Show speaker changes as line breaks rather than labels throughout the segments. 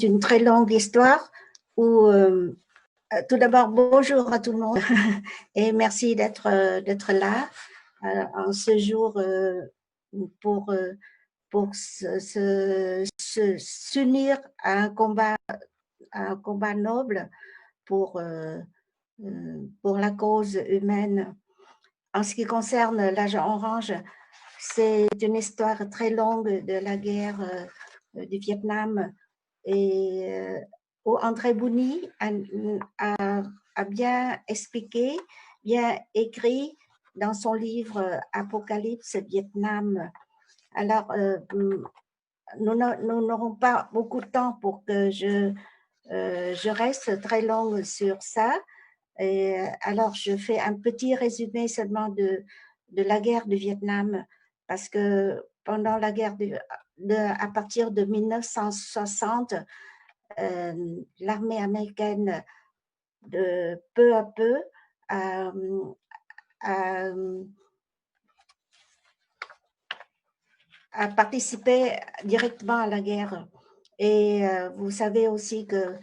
c'est une très longue histoire où, tout d'abord, bonjour à tout le monde et merci d'être là en ce jour pour, s'unir à un combat noble pour, pour la cause humaine. En ce qui concerne l'agent orange, c'est une histoire très longue de la guerre du Vietnam et où André Bouni a bien expliqué, bien écrit dans son livre Apocalypse Vietnam. Alors, nous n'aurons pas beaucoup de temps pour que je reste très longue sur ça. Et alors, je fais un petit résumé seulement de la guerre du Vietnam, parce que pendant la guerre à partir de 1960, l'armée américaine, peu à peu, a, participé directement à la guerre. Et vous savez aussi que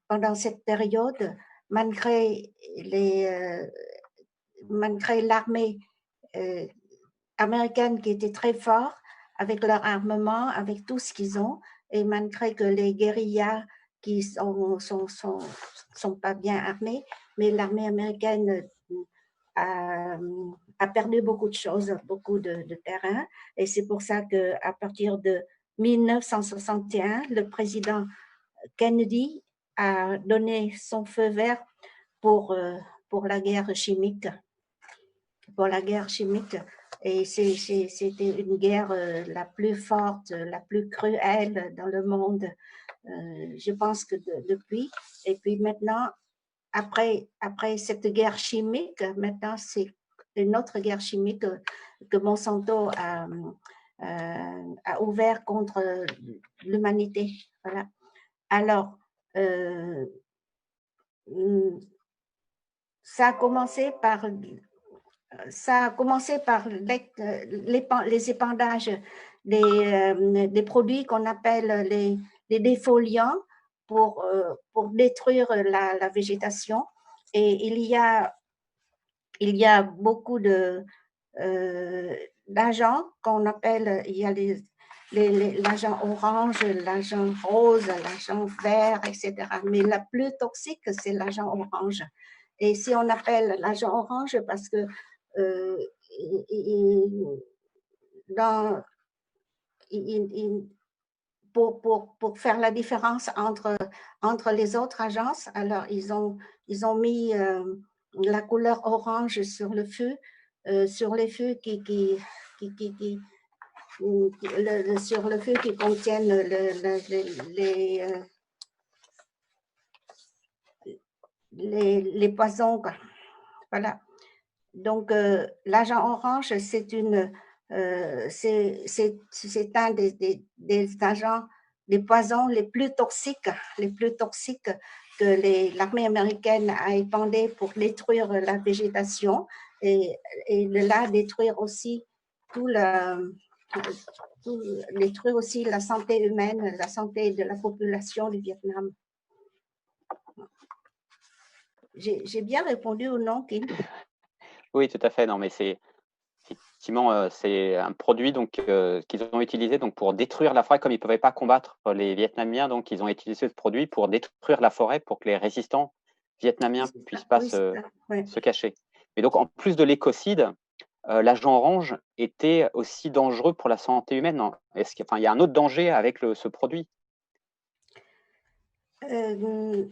pendant cette période, malgré l'armée américaine qui était très forte avec leur armement, avec tout ce qu'ils ont, et malgré que les guérillas qui sont pas bien armés, mais l'armée américaine a perdu beaucoup de choses, beaucoup de terrain, et c'est pour ça qu'à partir de 1961, le président Kennedy a donné son feu vert pour la guerre chimique. Pour la guerre chimique. Et c'était une guerre la plus forte, la plus cruelle dans le monde, je pense que depuis. Et puis maintenant, après cette guerre chimique, maintenant c'est une autre guerre chimique que Monsanto a ouvert contre l'humanité. Voilà. Alors, ça a commencé par les épandages des produits qu'on appelle les défoliants pour détruire la végétation. Et il y a beaucoup d'agents qu'on appelle, il y a l'agent orange, l'agent rose, l'agent vert, etc. Mais la plus toxique, c'est l'agent orange. Et si on appelle l'agent orange parce que pour faire la différence entre les autres agences, alors ils ont mis la couleur orange sur le feu, sur les feux sur le feu qui contiennent les poisons. Voilà. Donc, l'agent orange, c'est un des agents, des poisons les plus toxiques que l'armée américaine a épandé pour détruire la végétation et de là détruire aussi détruire aussi la santé humaine, la santé de la population du Vietnam. J'ai bien répondu ou non, Kim?
Oui, tout à fait. Non, mais c'est effectivement c'est un produit donc qu'ils ont utilisé donc pour détruire la forêt, comme ils ne pouvaient pas combattre les Vietnamiens, donc ils ont utilisé ce produit pour détruire la forêt pour que les résistants vietnamiens ne puissent pas se cacher. Mais donc en plus de l'écocide, l'agent orange était aussi dangereux pour la santé humaine. Est-ce qu'il y a un autre danger avec ce produit?
Le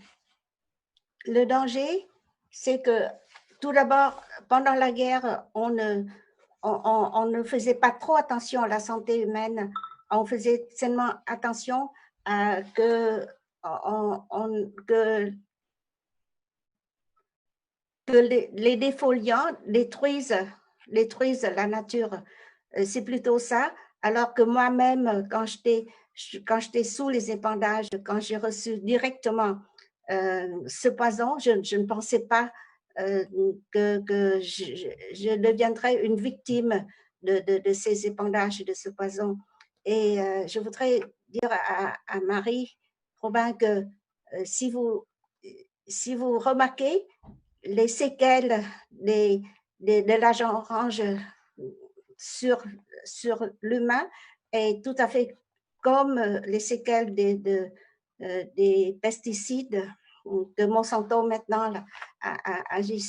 danger, c'est que tout d'abord, pendant la guerre, on ne faisait pas trop attention à la santé humaine. On faisait seulement attention à que les défoliants détruisent la nature. C'est plutôt ça. Alors que moi-même, quand j'étais sous les épandages, quand j'ai reçu directement ce poison, je ne pensais pas que je deviendrais une victime de ces épandages, de ce poison. Et je voudrais dire à Marie Robin que si vous remarquez les séquelles de l'agent orange sur l'humain est tout à fait comme les séquelles des pesticides que Monsanto maintenant agit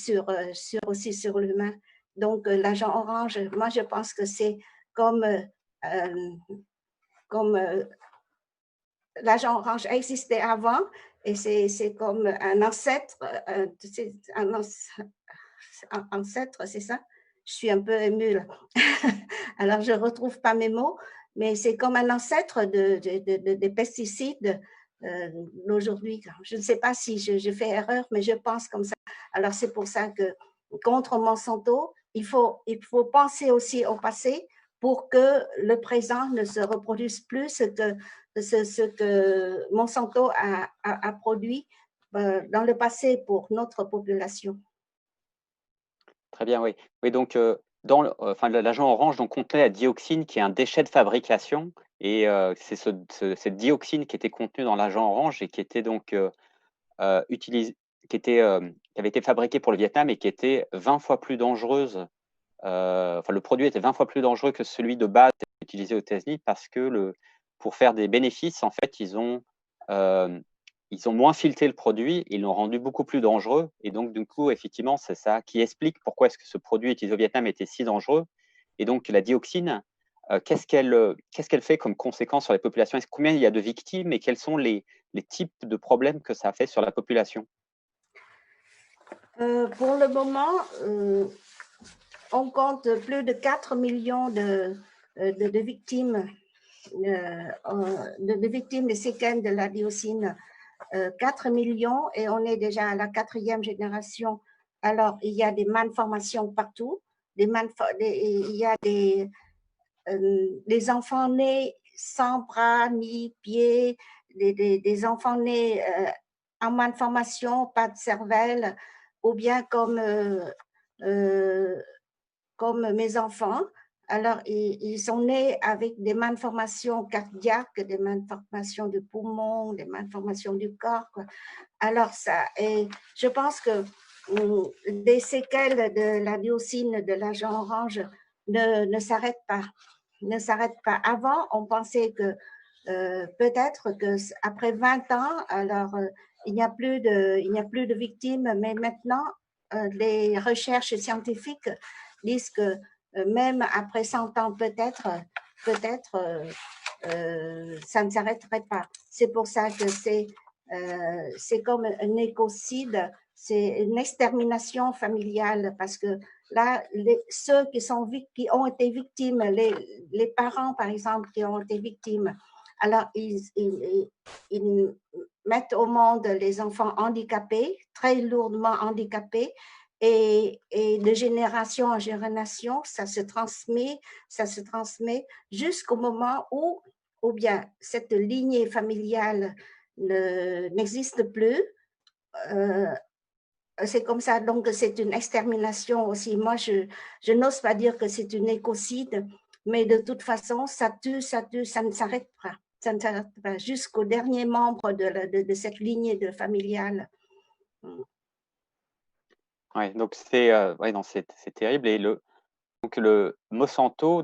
aussi sur l'humain. Donc l'agent orange, moi je pense que c'est comme l'agent orange existait avant et c'est comme un ancêtre, ancêtre, c'est ça? Je suis un peu émue là. Alors je ne retrouve pas mes mots, mais c'est comme un ancêtre des pesticides d'aujourd'hui. Je ne sais pas si je fais erreur, mais je pense comme ça. Alors c'est pour ça que contre Monsanto, il faut penser aussi au passé pour que le présent ne se reproduise plus ce que Monsanto a produit dans le passé pour notre population.
Très bien, oui. Oui, donc, enfin, l'agent orange donc, contenait la dioxine qui est un déchet de fabrication et c'est cette dioxine qui était contenue dans l'agent orange et qui était donc qui avait été fabriquée pour le Vietnam et qui était 20 fois plus dangereuse. Enfin, le produit était 20 fois plus dangereux que celui de base utilisé aux États-Unis parce que pour faire des bénéfices, en fait, ils ont moins filtré le produit, ils l'ont rendu beaucoup plus dangereux. Et donc, du coup, effectivement, c'est ça qui explique pourquoi est-ce que ce produit utilisé au Vietnam était si dangereux. Et donc, la dioxine, qu'est-ce qu'elle fait comme conséquence sur les populations? Combien il y a de victimes et quels sont les types de problèmes que ça fait sur la population?
Pour le moment, on compte plus de 4 millions de victimes, de victimes des séquelles de la dioxine. 4 millions et on est déjà à la 4e génération. Alors, il y a des malformations partout. Il y a des enfants nés sans bras ni pieds, des enfants nés en malformation, pas de cervelle, ou bien comme mes enfants. Alors, ils sont nés avec des malformations cardiaques, des malformations du poumon, des malformations du corps. Quoi. Alors, je pense que les séquelles de la dioxine de l'agent orange ne s'arrêtent pas. Ne s'arrêtent pas. Avant, on pensait que peut-être qu'après 20 ans, alors il n'y a plus de victimes, mais maintenant, les recherches scientifiques disent que même après 100 ans, peut-être, ça ne s'arrêterait pas. C'est pour ça que c'est comme un écocide, c'est une extermination familiale parce que là, ceux qui ont été victimes, les parents, par exemple, qui ont été victimes, alors ils mettent au monde les enfants handicapés, très lourdement handicapés, et de génération en génération, ça se transmet jusqu'au moment où, ou bien cette lignée familiale n'existe plus. C'est comme ça, donc c'est une extermination aussi. Moi, je n'ose pas dire que c'est une écocide, mais de toute façon, ça tue, ça ne s'arrête pas. Ça ne s'arrête pas jusqu'au dernier membre de cette lignée familiale.
Ouais, donc ouais, non, c'est terrible et donc le Monsanto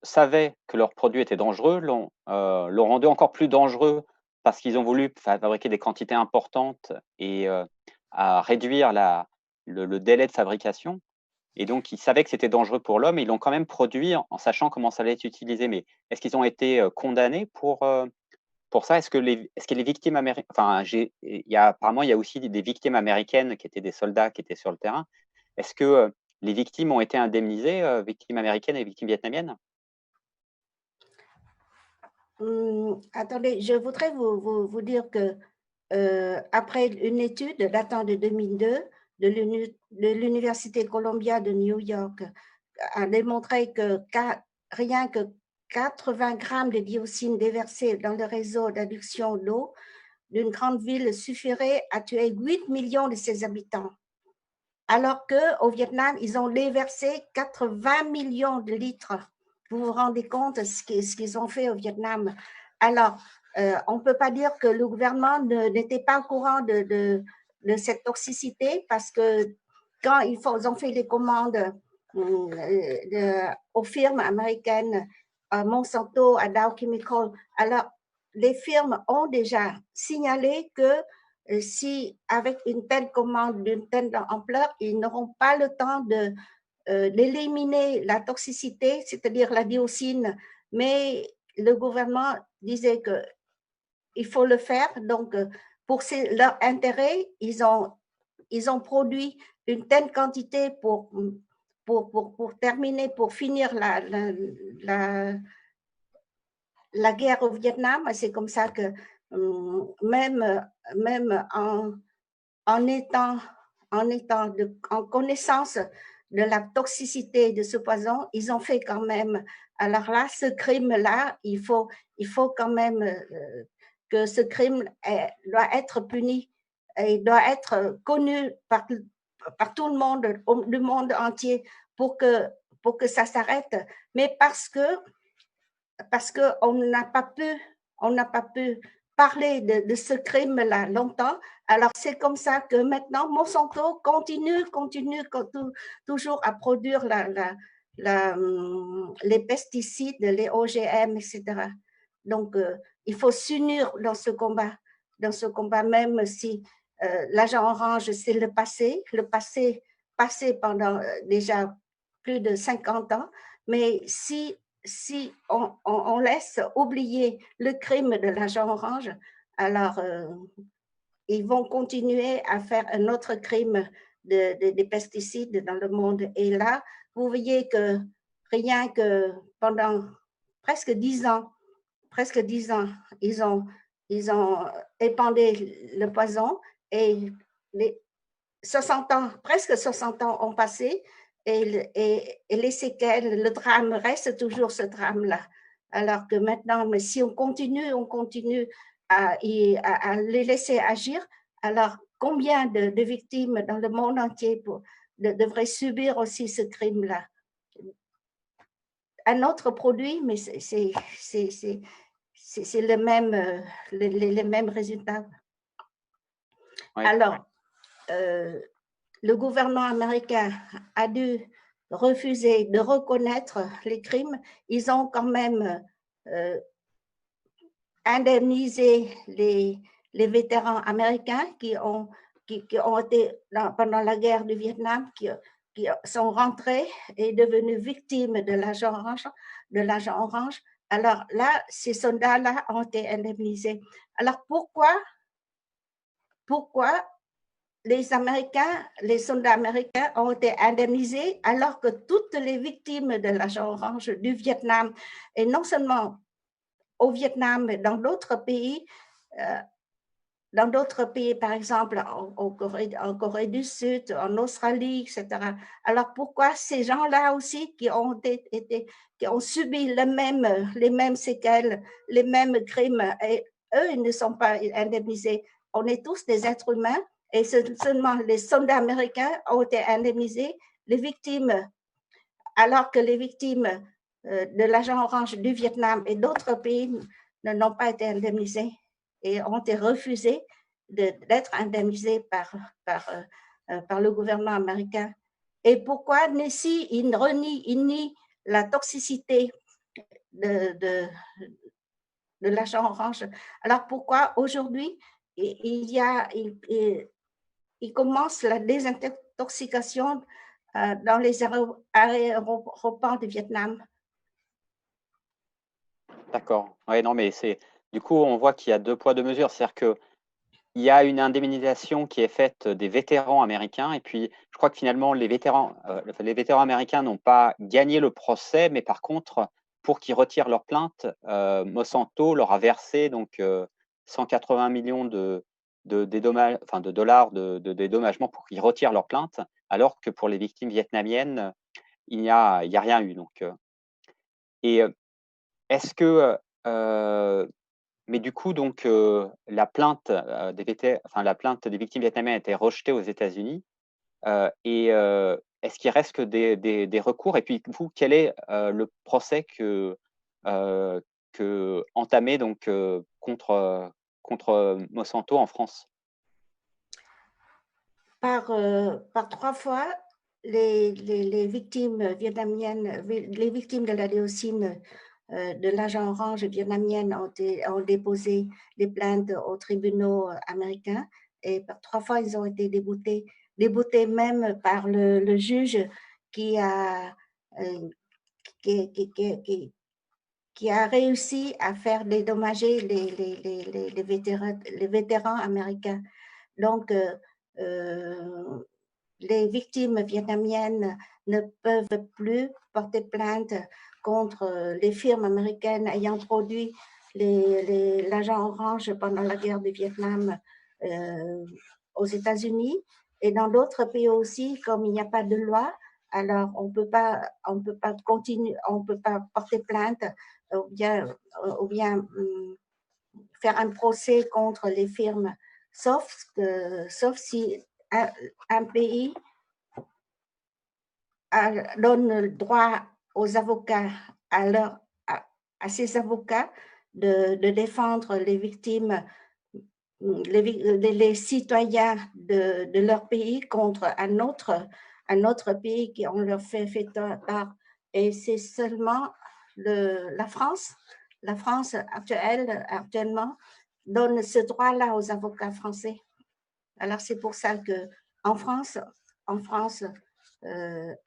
savait que leurs produits étaient dangereux, l'ont rendu encore plus dangereux parce qu'ils ont voulu fabriquer des quantités importantes et à réduire le délai de fabrication et donc ils savaient que c'était dangereux pour l'homme et ils l'ont quand même produit en sachant comment ça allait être utilisé. Mais est-ce qu'ils ont été condamnés pour ça? Est-ce que les victimes américaines, enfin, apparemment il y a aussi des victimes américaines qui étaient des soldats qui étaient sur le terrain. Est-ce que les victimes ont été indemnisées, victimes américaines et victimes vietnamiennes?
Attendez, je voudrais vous dire que après une étude datant de 2002 de l'Université Columbia de New York a démontré que rien que 80 grammes de dioxine déversés dans le réseau d'adduction d'eau d'une grande ville suffirait à tuer 8 millions de ses habitants. Alors qu'au Vietnam, ils ont déversé 80 millions de litres vous vous rendez compte de ce qu'ils ont fait au Vietnam. Alors, on ne peut pas dire que le gouvernement n'était pas au courant de cette toxicité parce que quand ils ont fait les commandes aux firmes américaines, à Monsanto, à Dow Chemical, alors les firmes ont déjà signalé que si avec une telle commande d'une telle ampleur, ils n'auront pas le temps d'éliminer la toxicité, c'est-à-dire la dioxine, mais le gouvernement disait que il faut le faire. Donc, pour leur intérêt, ils ont produit une telle quantité pour terminer, pour finir la guerre au Vietnam. C'est comme ça que même en connaissance de la toxicité de ce poison, ils ont fait quand même. Alors là, ce crime-là, il faut quand même que ce crime doit être puni et doit être connu par tout le monde, du monde entier, pour que ça s'arrête. Mais parce qu'on n'a pas pu parler de ce crime-là longtemps. Alors, c'est comme ça que maintenant, Monsanto continue toujours à produire les pesticides, les OGM, etc. Donc, il faut s'unir dans ce combat, même si l'agent orange, c'est le passé pendant déjà plus de 50 ans, mais si on laisse oublier le crime de l'agent orange, alors ils vont continuer à faire un autre crime des pesticides dans le monde. Et là, vous voyez que rien que pendant presque 10 ans, ils ont épandé le poison et presque 60 ans ont passé et les séquelles, le drame reste toujours ce drame-là. Alors que maintenant, mais si on continue à les laisser agir, alors combien de victimes dans le monde entier devraient subir aussi ce crime-là? Un autre produit, mais c'est le même, les mêmes résultats.
Ouais.
Alors, le gouvernement américain a dû refuser de reconnaître les crimes. Ils ont quand même indemnisé les vétérans américains qui ont été pendant la guerre du Vietnam, qui sont rentrés et devenus victimes de l'agent orange. Alors là, ces soldats-là ont été indemnisés. Alors pourquoi les soldats américains ont été indemnisés alors que toutes les victimes de l'agent orange du Vietnam, et non seulement au Vietnam, mais dans d'autres pays, par exemple en Corée du Sud, en Australie, etc. Alors pourquoi ces gens-là aussi qui ont subi les mêmes séquelles, les mêmes crimes, et eux, ils ne sont pas indemnisés? On est tous des êtres humains et seulement les soldats américains ont été indemnisés, les victimes, alors que les victimes de l'agent orange du Vietnam et d'autres pays n'ont pas été indemnisés et ont été refusés d'être indemnisés par le gouvernement américain. Et pourquoi il nie la toxicité de l'agent orange? Alors pourquoi aujourd'hui il commence la désintoxication dans les aéroports du Vietnam?
D'accord. Ouais, non, mais du coup, on voit qu'il y a deux poids, deux mesures. C'est-à-dire qu'il y a une indemnisation qui est faite des vétérans américains, et puis je crois que finalement, les vétérans américains n'ont pas gagné le procès, mais par contre, pour qu'ils retirent leur plainte, Monsanto leur a versé donc 180 millions de dollars de dédommagement pour qu'ils retirent leur plainte, alors que pour les victimes vietnamiennes, il n'y a rien eu. Donc, et est-ce que, mais du coup, donc, la plainte des victimes vietnamiennes a été rejetée aux États-Unis, et est-ce qu'il reste que des recours? Et puis vous, quel est le procès entamé donc contre Monsanto en France?
Par 3 fois, les victimes vietnamiennes, les victimes de la dioxine de l'agent orange vietnamienne ont déposé des plaintes aux tribunaux américains, et par 3 fois, ils ont été déboutés même par le juge qui a, euh, qui a réussi à faire dédommager les vétérans américains. Donc, les victimes vietnamiennes ne peuvent plus porter plainte contre les firmes américaines ayant produit l'agent orange pendant la guerre du Vietnam aux États-Unis, et dans d'autres pays aussi, comme il n'y a pas de loi, alors on peut pas continuer, on peut pas porter plainte ou bien faire un procès contre les firmes, sauf si un pays donne le droit aux avocats, à ses avocats de défendre les victimes, les citoyens de leur pays contre un autre pays qui ont leur fait tort. Et c'est seulement la France. La France actuellement donne ce droit-là aux avocats français. Alors c'est pour ça que en France,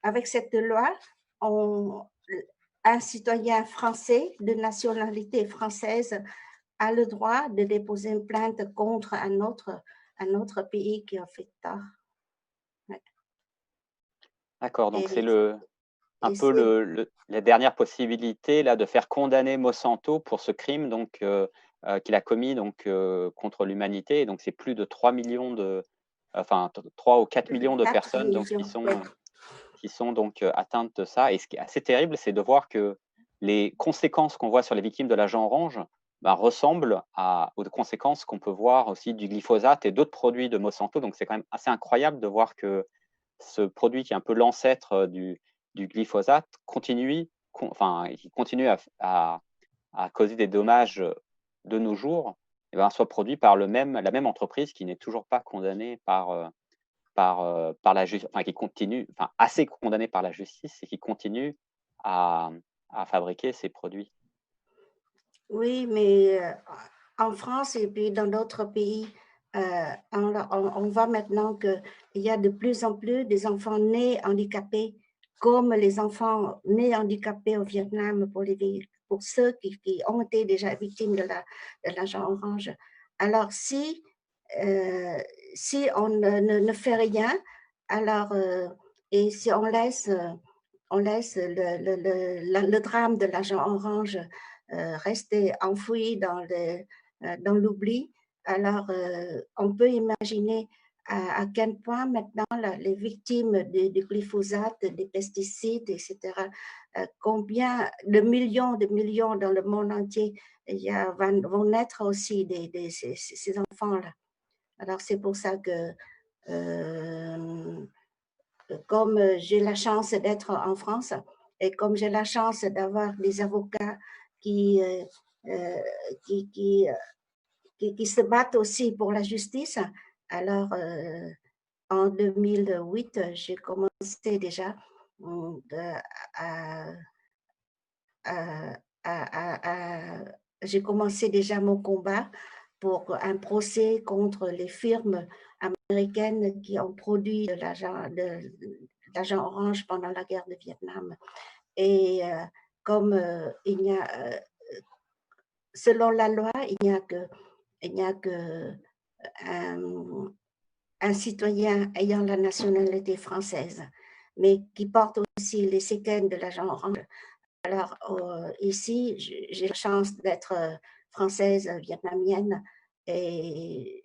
avec cette loi, un citoyen français de nationalité française a le droit de déposer une plainte contre un autre pays qui a fait tort. Ouais.
D'accord, donc c'est un
Et
peu
c'est
la dernière possibilité là de faire condamner Monsanto pour ce crime donc qu'il a commis donc contre l'humanité. Et donc c'est plus de 3 millions enfin 3 ou 4 millions de
4
personnes donc
millions. Ouais.
qui sont donc atteintes de ça. Et ce qui est assez terrible, c'est de voir que les conséquences qu'on voit sur les victimes de l'agent orange ressemblent aux conséquences qu'on peut voir aussi du glyphosate et d'autres produits de Monsanto. Donc c'est quand même assez incroyable de voir que ce produit qui est un peu l'ancêtre du glyphosate qui continue à causer des dommages de nos jours, et soit produit par la même entreprise qui n'est toujours pas condamnée par la justice, enfin qui continue, enfin assez condamnée par la justice et qui continue à, à fabriquer ces produits.
Oui, mais en France et puis dans d'autres pays, on voit maintenant qu'il y a de plus en plus des enfants nés handicapés, comme les enfants nés handicapés au Vietnam pour ceux qui ont été déjà victimes de l'agent orange. Alors, si on ne fait rien, alors, et si on laisse le drame de l'agent orange rester enfoui dans l'oubli, alors on peut imaginer à quel point maintenant les victimes du glyphosate, des pesticides, etc., combien de millions dans le monde entier vont naître aussi ces enfants-là. Alors c'est pour ça que comme j'ai la chance d'être en France et comme j'ai la chance d'avoir des avocats qui, euh, euh, qui, qui, qui se battent aussi pour la justice, alors en 2008, j'ai commencé déjà à, à, j'ai commencé déjà mon combat pour un procès contre les firmes américaines qui ont produit l'agent orange pendant la guerre du Vietnam. Et comme selon la loi, il n'y a que un citoyen ayant la nationalité française, mais qui porte aussi les séquelles de l'agent orange. Alors ici, j'ai la chance d'être française, vietnamienne, et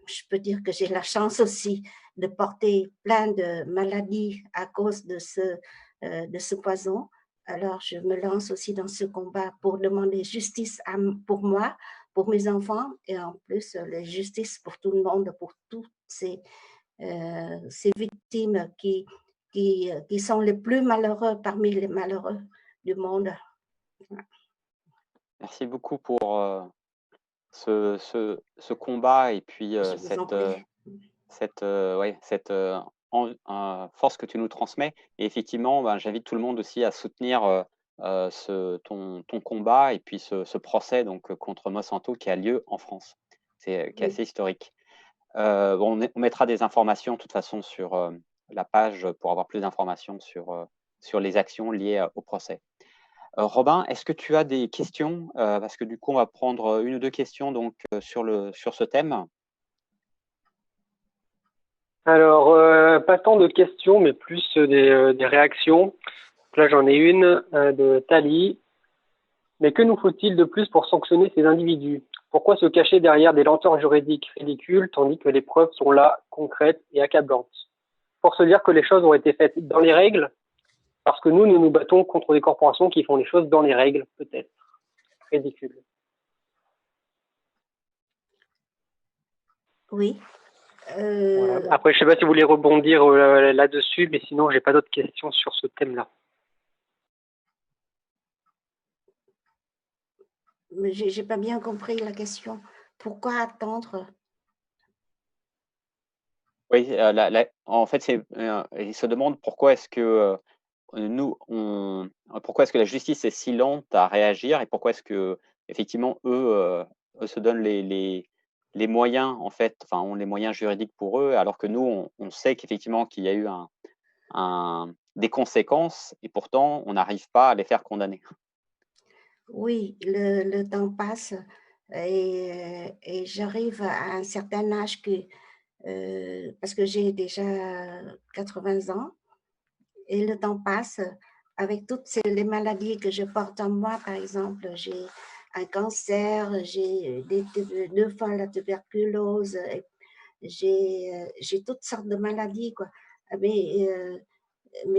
je peux dire que j'ai la chance aussi de porter plein de maladies à cause de ce poison. Alors, je me lance aussi dans ce combat pour demander justice pour moi, pour mes enfants, et en plus, la justice pour tout le monde, pour toutes ces victimes qui qui sont les plus malheureux parmi les malheureux du monde.
Merci beaucoup pour ce combat et puis
Je vous en prie.
cette force que tu nous transmets. Et effectivement, ben, j'invite tout le monde aussi à soutenir ton combat et puis ce procès donc, contre Monsanto qui a lieu en France, qui est assez historique. Bon, on mettra des informations de toute façon sur la page pour avoir plus d'informations sur les actions liées au procès. Robin, est-ce que tu as des questions? Parce que du coup, on va prendre une ou deux questions donc, sur ce thème.
Alors, pas tant de questions, mais plus des réactions. Là, j'en ai une de Tali. Mais que nous faut-il de plus pour sanctionner ces individus? Pourquoi se cacher derrière des lenteurs juridiques ridicules, tandis que les preuves sont là, concrètes et accablantes? Pour se dire que les choses ont été faites dans les règles, parce que nous nous battons contre des corporations qui font les choses dans les règles, peut-être. Ridicule.
Oui.
Voilà. Après, je ne sais pas si vous voulez rebondir là-dessus, mais sinon, j'ai pas d'autres questions sur ce thème-là.
Mais j'ai pas bien compris la question. Pourquoi attendre?
Oui, en fait, il se demande pourquoi est-ce que pourquoi est-ce que la justice est si lente à réagir et pourquoi est-ce que effectivement eux se donnent les moyens en fait, enfin ont les moyens juridiques pour eux, alors que nous on sait qu'effectivement qu'il y a eu des conséquences et pourtant on n'arrive pas à les faire condamner.
Oui, le temps passe et j'arrive à un certain âge parce que j'ai déjà 80 ans et le temps passe avec toutes les maladies que je porte en moi. Par exemple, j'ai un cancer, j'ai 2 fois la tuberculose, j'ai toutes sortes de maladies, quoi. Mais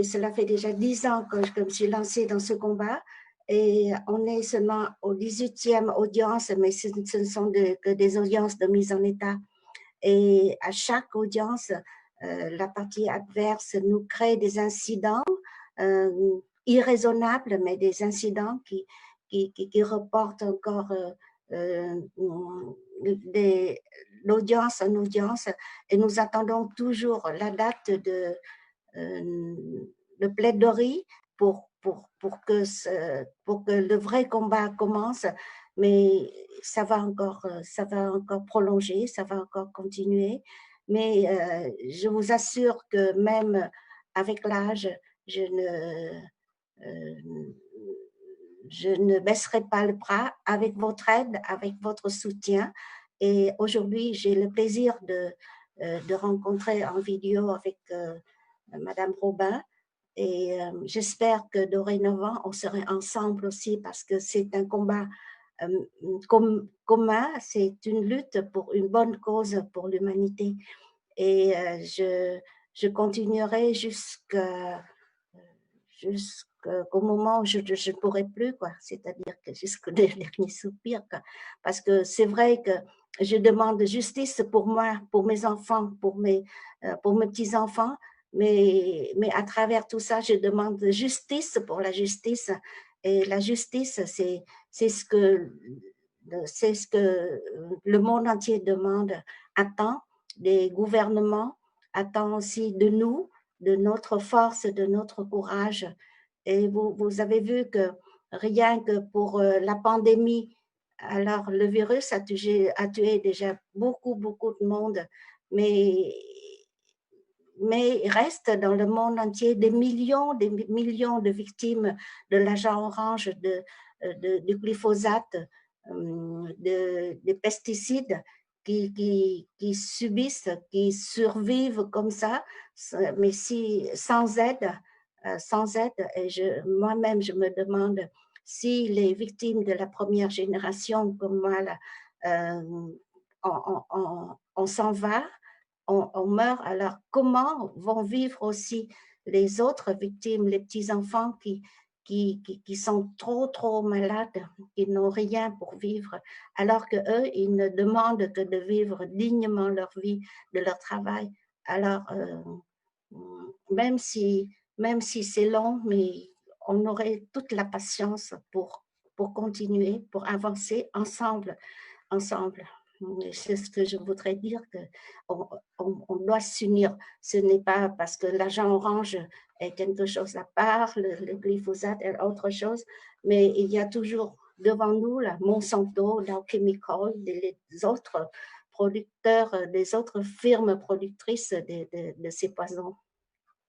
cela fait déjà 10 ans que je me suis lancée dans ce combat et on est seulement au 18e audience, mais ce ne sont que des audiences de mise en état. Et à chaque audience, la partie adverse nous crée des incidents irraisonnables, mais des incidents qui reportent encore l'audience en audience. Et nous attendons toujours la date de plaidoirie pour que le vrai combat commence, mais ça va encore prolonger, ça va encore continuer. Mais je vous assure que même avec l'âge, euh, je ne baisserai pas le bras avec votre aide, avec votre soutien. Et aujourd'hui, j'ai le plaisir de rencontrer en vidéo avec Madame Robin. Et j'espère que dorénavant, on serait ensemble aussi parce que c'est un combat commun, c'est une lutte pour une bonne cause pour l'humanité. Et je continuerai jusqu'au moment où je ne pourrai plus, quoi. C'est-à-dire que jusqu'au dernier soupir, quoi. Parce que c'est vrai que je demande justice pour moi, pour mes enfants, pour mes petits-enfants, mais à travers tout ça, je demande justice pour la justice. Et la justice, c'est ce que le monde entier demande, attend des gouvernements, attend aussi de nous, de notre force, de notre courage. Et vous avez vu que rien que pour la pandémie, alors le virus a tué déjà beaucoup, beaucoup de monde, mais il reste dans le monde entier des millions de victimes de l'agent orange, du glyphosate, des pesticides qui subissent, qui survivent comme ça, mais sans aide. Et moi-même, je me demande si les victimes de la première génération comme moi, là, on s'en va, on meurt, alors comment vont vivre aussi les autres victimes, les petits-enfants qui sont trop malades, qui n'ont rien pour vivre, alors qu'eux, ils ne demandent que de vivre dignement leur vie, de leur travail. Alors, même si c'est long, mais on aurait toute la patience pour continuer, pour avancer ensemble. C'est ce que je voudrais dire, qu'on doit s'unir. Ce n'est pas parce que l'agent orange est quelque chose à part, le glyphosate est autre chose, mais il y a toujours devant nous la Monsanto, Dow Chemical, les autres producteurs, des autres firmes productrices de ces poisons.